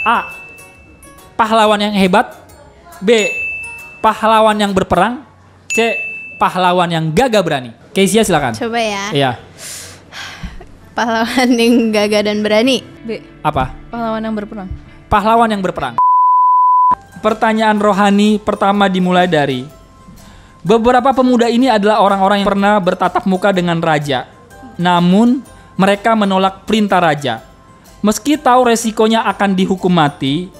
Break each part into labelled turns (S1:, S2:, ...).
S1: A. Pahlawan yang hebat. B. Pahlawan yang berperang. C. Pahlawan yang gagah berani. Kezia silakan.
S2: Coba ya.
S1: Iya.
S2: Pahlawan yang gagah dan berani.
S3: B.
S1: Apa?
S3: Pahlawan yang berperang.
S1: Pahlawan yang berperang. Pertanyaan rohani pertama dimulai dari beberapa pemuda ini adalah orang-orang yang pernah bertatap muka dengan raja. Namun mereka menolak perintah raja. Meski tahu resikonya akan dihukum mati,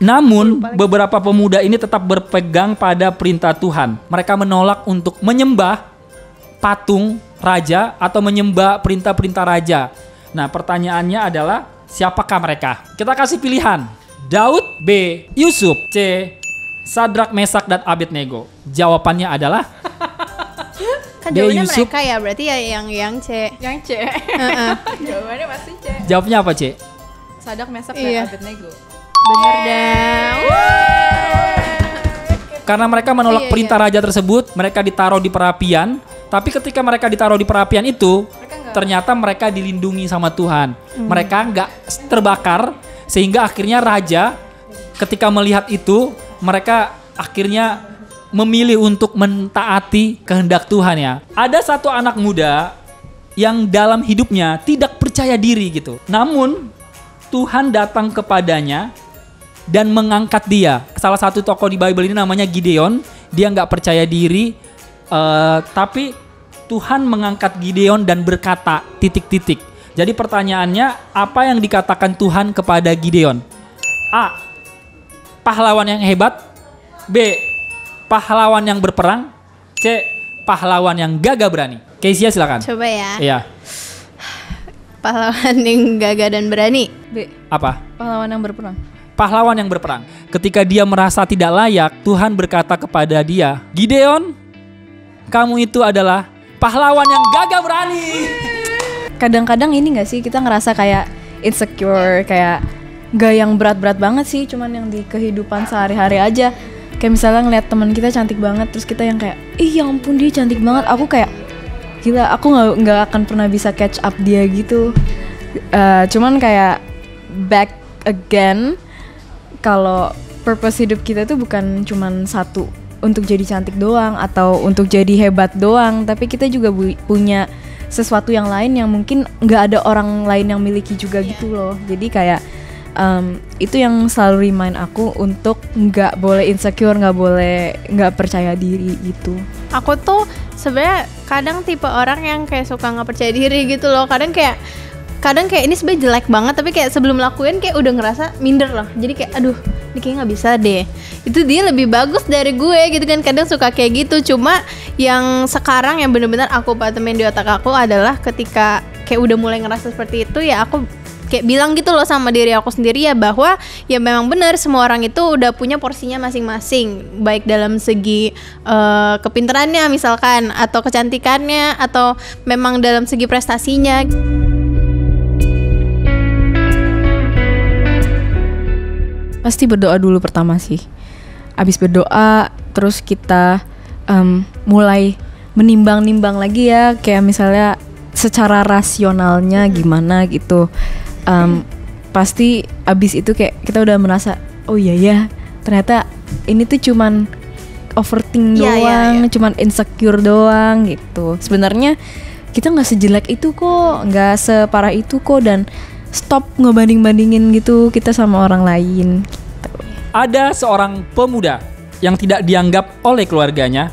S1: namun beberapa pemuda ini tetap berpegang pada perintah Tuhan. Mereka menolak untuk menyembah patung raja atau menyembah perintah-perintah raja. Nah, pertanyaannya adalah siapakah mereka? Kita kasih pilihan. Daud, B. Yusuf, C. Sadrak, Mesak, dan Abednego. Jawabannya adalah
S2: Kan
S1: B.
S2: jawabannya
S1: Yusuf.
S2: mereka ya, berarti ya yang C.
S3: Yang C. Jawabannya pasti C.
S1: Jawabnya apa, C?
S3: Sadak, Mesak,
S2: Iya.
S3: dan Abednego.
S2: Bener dah.
S1: Karena mereka menolak
S2: Iya,
S1: perintah raja tersebut, mereka ditaruh di perapian. Tapi ketika mereka ditaruh di perapian itu, ternyata mereka dilindungi sama Tuhan. Mereka nggak terbakar, sehingga akhirnya raja ketika melihat itu, mereka akhirnya memilih untuk mentaati kehendak Tuhan ya. Ada satu anak muda yang dalam hidupnya tidak percaya diri gitu. Namun Tuhan datang kepadanya dan mengangkat dia. Salah satu tokoh di Bible ini namanya Gideon. Dia nggak percaya diri, tapi Tuhan mengangkat Gideon dan berkata ... Jadi pertanyaannya, apa yang dikatakan Tuhan kepada Gideon? A. Pahlawan yang hebat. B. Pahlawan yang berperang. C. Pahlawan yang gagah berani. Kezia silakan.
S2: Coba ya.
S1: Iya.
S2: Pahlawan yang gagah dan berani.
S3: B.
S1: Apa?
S3: Pahlawan yang berperang.
S1: Pahlawan yang berperang. Ketika dia merasa tidak layak, Tuhan berkata kepada dia, Gideon, kamu itu adalah pahlawan yang gagah berani.
S3: Kadang-kadang ini gak sih kita ngerasa kayak insecure, kayak gak yang berat-berat banget sih, cuman yang di kehidupan sehari-hari aja. Kayak misalnya ngeliat teman kita cantik banget, terus kita yang kayak, ih ya ampun dia cantik banget. Aku kayak, gila aku nggak akan pernah bisa catch up dia gitu. Cuman kayak back again, kalau purpose hidup kita tuh bukan cuman satu, untuk jadi cantik doang atau untuk jadi hebat doang, tapi kita juga punya sesuatu yang lain yang mungkin nggak ada orang lain yang miliki juga gitu loh. Jadi kayak itu yang selalu remind aku untuk nggak boleh insecure, nggak percaya diri gitu.
S2: Aku tuh sebenarnya kadang tipe orang yang kayak suka nggak percaya diri gitu loh. Kadang kayak ini sebenarnya jelek banget, tapi kayak sebelum lakuin kayak udah ngerasa minder loh. Jadi kayak aduh, ini kayaknya nggak bisa deh. Itu dia lebih bagus dari gue gitu kan. Kadang suka kayak gitu. Cuma yang sekarang yang benar-benar aku patemin di otak aku adalah ketika kayak udah mulai ngerasa seperti itu, ya aku kayak bilang gitu loh sama diri aku sendiri ya, bahwa ya memang benar semua orang itu udah punya porsinya masing-masing, baik dalam segi kepintarannya misalkan, atau kecantikannya, atau memang dalam segi prestasinya.
S3: Pasti berdoa dulu pertama sih. Abis berdoa terus kita mulai menimbang-nimbang lagi ya, kayak misalnya secara rasionalnya gimana gitu. Pasti abis itu kayak kita udah merasa, oh iya ya ternyata ini tuh cuman overthink doang, cuman insecure doang gitu. Sebenarnya kita nggak sejelek itu kok, nggak separah itu kok, dan stop ngebanding-bandingin gitu kita sama orang lain gitu.
S1: Ada seorang pemuda yang tidak dianggap oleh keluarganya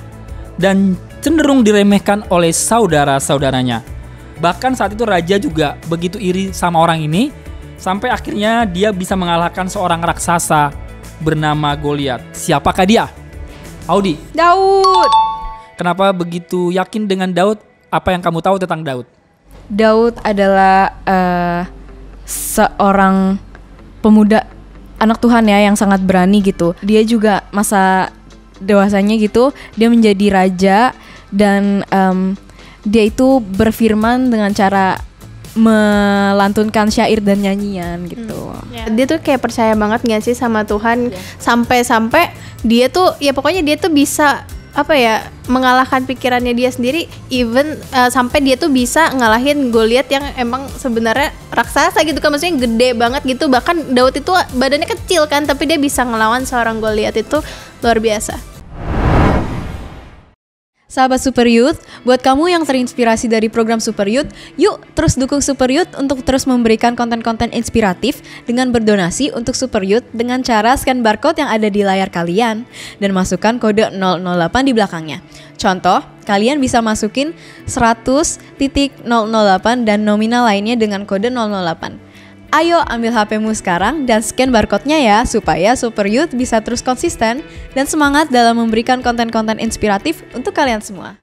S1: dan cenderung diremehkan oleh saudara-saudaranya. Bahkan saat itu raja juga begitu iri sama orang ini, sampai akhirnya dia bisa mengalahkan seorang raksasa bernama Goliat. Siapakah dia? Audi.
S3: Daud.
S1: Kenapa begitu yakin dengan Daud? Apa yang kamu tahu tentang Daud?
S3: Daud adalah seorang pemuda, anak Tuhan ya, yang sangat berani gitu. Dia juga masa dewasanya gitu, dia menjadi raja, dan dia itu berfirman dengan cara melantunkan syair dan nyanyian gitu.
S2: Dia tuh kayak percaya banget gak sih sama Tuhan, sampai-sampai dia tuh ya pokoknya dia tuh bisa apa ya, mengalahkan pikirannya dia sendiri, even sampai dia tuh bisa ngalahin Goliat yang emang sebenarnya raksasa gitu kan, maksudnya gede banget gitu. Bahkan Daud itu badannya kecil kan, tapi dia bisa ngelawan seorang Goliat, itu luar biasa.
S3: Sahabat Super Youth, buat kamu yang terinspirasi dari program Super Youth, yuk terus dukung Super Youth untuk terus memberikan konten-konten inspiratif dengan berdonasi untuk Super Youth dengan cara scan barcode yang ada di layar kalian dan masukkan kode 008 di belakangnya. Contoh, kalian bisa masukin 100.008 dan nominal lainnya dengan kode 008. Ayo ambil HP-mu sekarang dan scan barcode-nya ya, supaya Super Youth bisa terus konsisten dan semangat dalam memberikan konten-konten inspiratif untuk kalian semua.